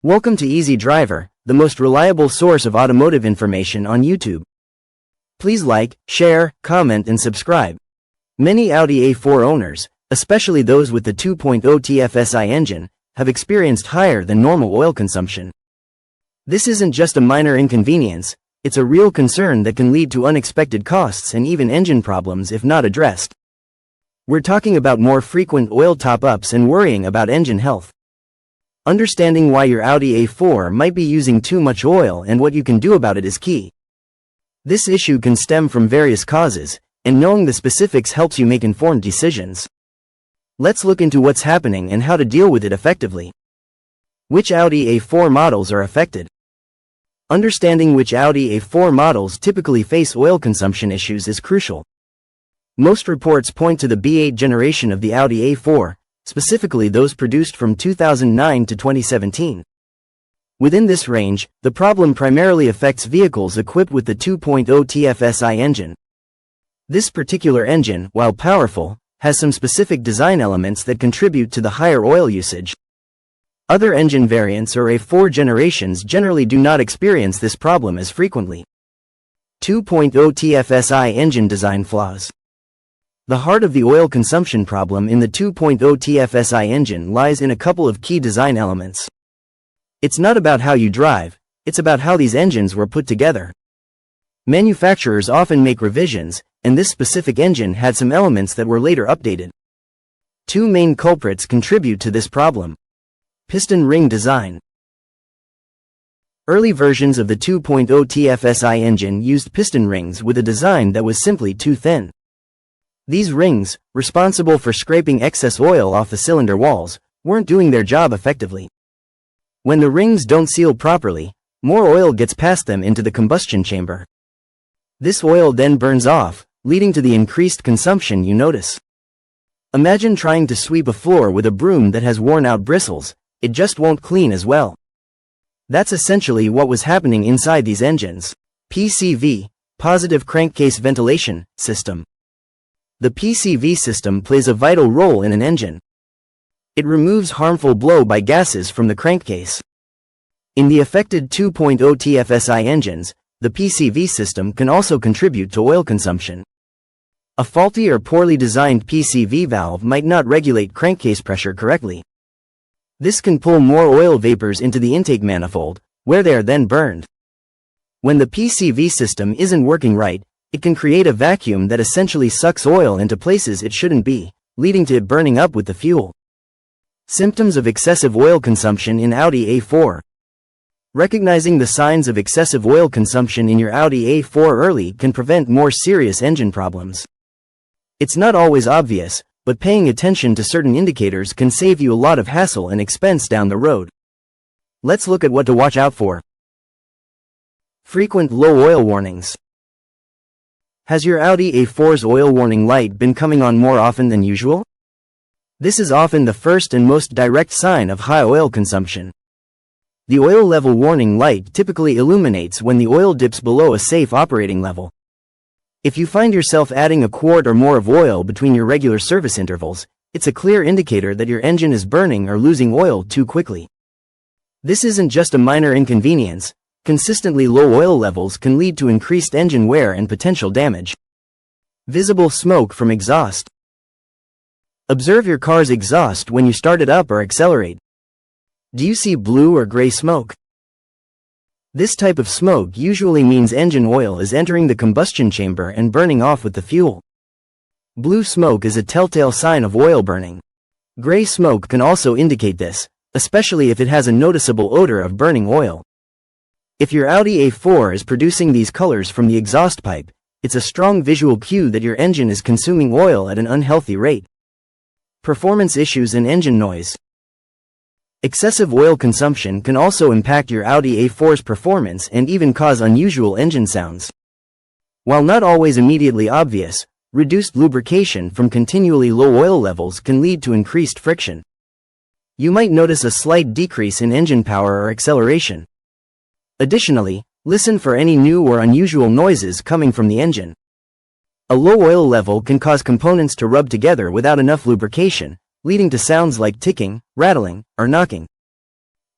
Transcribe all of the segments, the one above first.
Welcome to Easy Driver, the most reliable source of automotive information on YouTube. Please like, share, comment and subscribe. Many Audi A4 owners, especially those with the 2.0 TFSI engine, have experienced higher than normal oil consumption. This isn't just a minor inconvenience, it's a real concern that can lead to unexpected costs and even engine problems if not addressed. We're talking about more frequent oil top-ups and worrying about engine health. Understanding why your Audi A4 might be using too much oil and what you can do about it is key. This issue can stem from various causes, and knowing the specifics helps you make informed decisions. Let's look into what's happening and how to deal with it effectively. Which Audi A4 models are affected? Understanding which Audi A4 models typically face oil consumption issues is crucial. Most reports point to the B8 generation of the Audi A4, specifically those produced from 2009 to 2017. Within this range, the problem primarily affects vehicles equipped with the 2.0 TFSI engine. This particular engine, while powerful, has some specific design elements that contribute to the higher oil usage. Other engine variants or A4 generations generally do not experience this problem as frequently. 2.0 TFSI engine design flaws. The heart of the oil consumption problem in the 2.0 TFSI engine lies in a couple of key design elements. It's not about how you drive, it's about how these engines were put together. Manufacturers often make revisions, and this specific engine had some elements that were later updated. Two main culprits contribute to this problem. Piston ring design. Early versions of the 2.0 TFSI engine used piston rings with a design that was simply too thin. These rings, responsible for scraping excess oil off the cylinder walls, weren't doing their job effectively. When the rings don't seal properly, more oil gets past them into the combustion chamber. This oil then burns off, leading to the increased consumption you notice. Imagine trying to sweep a floor with a broom that has worn out bristles, it just won't clean as well. That's essentially what was happening inside these engines. PCV, Positive Crankcase Ventilation System. The PCV system plays a vital role in an engine. It removes harmful blow-by gases from the crankcase. In the affected 2.0 TFSI engines, the PCV system can also contribute to oil consumption. A faulty or poorly designed PCV valve might not regulate crankcase pressure correctly. This can pull more oil vapors into the intake manifold, where they are then burned. When the PCV system isn't working right, it can create a vacuum that essentially sucks oil into places it shouldn't be, leading to it burning up with the fuel. Symptoms of excessive oil consumption in Audi A4. Recognizing the signs of excessive oil consumption in your Audi A4 early can prevent more serious engine problems. It's not always obvious, but paying attention to certain indicators can save you a lot of hassle and expense down the road. Let's look at what to watch out for. Frequent low oil warnings. Has your Audi A4's oil warning light been coming on more often than usual? This is often the first and most direct sign of high oil consumption. The oil level warning light typically illuminates when the oil dips below a safe operating level. If you find yourself adding a quart or more of oil between your regular service intervals, it's a clear indicator that your engine is burning or losing oil too quickly. This isn't just a minor inconvenience. Consistently low oil levels can lead to increased engine wear and potential damage. Visible smoke from exhaust. Observe your car's exhaust when you start it up or accelerate. Do you see blue or gray smoke? This type of smoke usually means engine oil is entering the combustion chamber and burning off with the fuel. Blue smoke is a telltale sign of oil burning. Gray smoke can also indicate this, especially if it has a noticeable odor of burning oil. If your Audi A4 is producing these colors from the exhaust pipe, it's a strong visual cue that your engine is consuming oil at an unhealthy rate. Performance issues and engine noise. Excessive oil consumption can also impact your Audi A4's performance and even cause unusual engine sounds. While not always immediately obvious, reduced lubrication from continually low oil levels can lead to increased friction. You might notice a slight decrease in engine power or acceleration. Additionally, listen for any new or unusual noises coming from the engine. A low oil level can cause components to rub together without enough lubrication, leading to sounds like ticking, rattling, or knocking.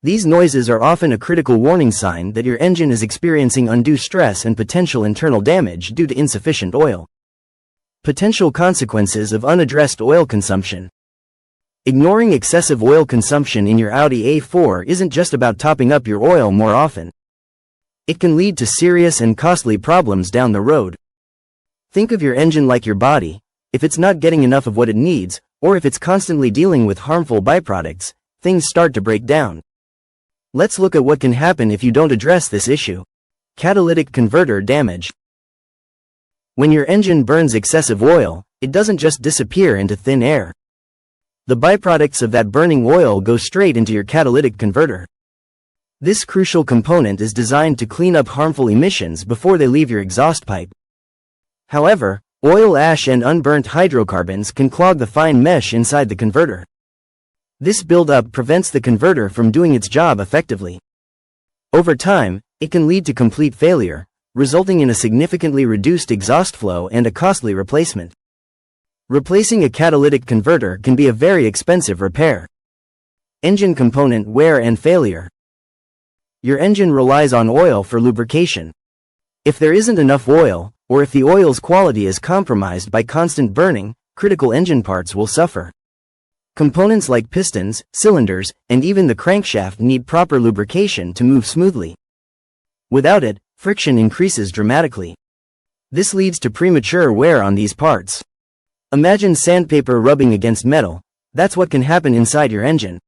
These noises are often a critical warning sign that your engine is experiencing undue stress and potential internal damage due to insufficient oil. Potential consequences of unaddressed oil consumption. Ignoring excessive oil consumption in your Audi A4 isn't just about topping up your oil more often. It can lead to serious and costly problems down the road. Think of your engine like your body. If it's not getting enough of what it needs, or if it's constantly dealing with harmful byproducts, things start to break down. Let's look at what can happen if you don't address this issue. Catalytic converter damage. When your engine burns excessive oil, it doesn't just disappear into thin air. The byproducts of that burning oil go straight into your catalytic converter. This crucial component is designed to clean up harmful emissions before they leave your exhaust pipe. However, oil ash and unburnt hydrocarbons can clog the fine mesh inside the converter. This buildup prevents the converter from doing its job effectively. Over time, it can lead to complete failure, resulting in a significantly reduced exhaust flow and a costly replacement. Replacing a catalytic converter can be a very expensive repair. Engine component wear and failure. Your engine relies on oil for lubrication. If there isn't enough oil, or if the oil's quality is compromised by constant burning, critical engine parts will suffer. Components like pistons, cylinders, and even the crankshaft need proper lubrication to move smoothly. Without it, friction increases dramatically. This leads to premature wear on these parts. Imagine sandpaper rubbing against metal. That's what can happen inside your engine.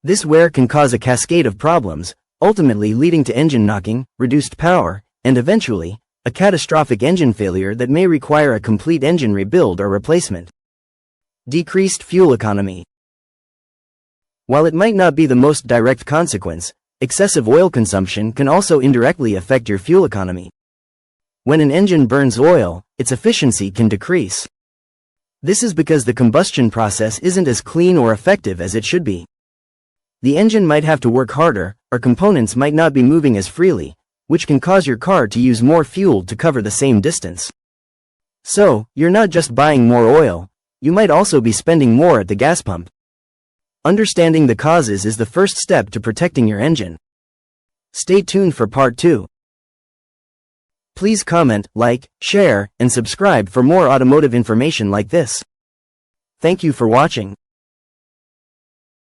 This wear can cause a cascade of problems, ultimately leading to engine knocking, reduced power, and eventually, a catastrophic engine failure that may require a complete engine rebuild or replacement. Decreased fuel economy. While it might not be the most direct consequence, excessive oil consumption can also indirectly affect your fuel economy. When an engine burns oil, its efficiency can decrease. This is because the combustion process isn't as clean or effective as it should be. The engine might have to work harder, or components might not be moving as freely, which can cause your car to use more fuel to cover the same distance. So, you're not just buying more oil, you might also be spending more at the gas pump. Understanding the causes is the first step to protecting your engine. Stay tuned for part 2. Please comment, like, share, and subscribe for more automotive information like this. Thank you for watching.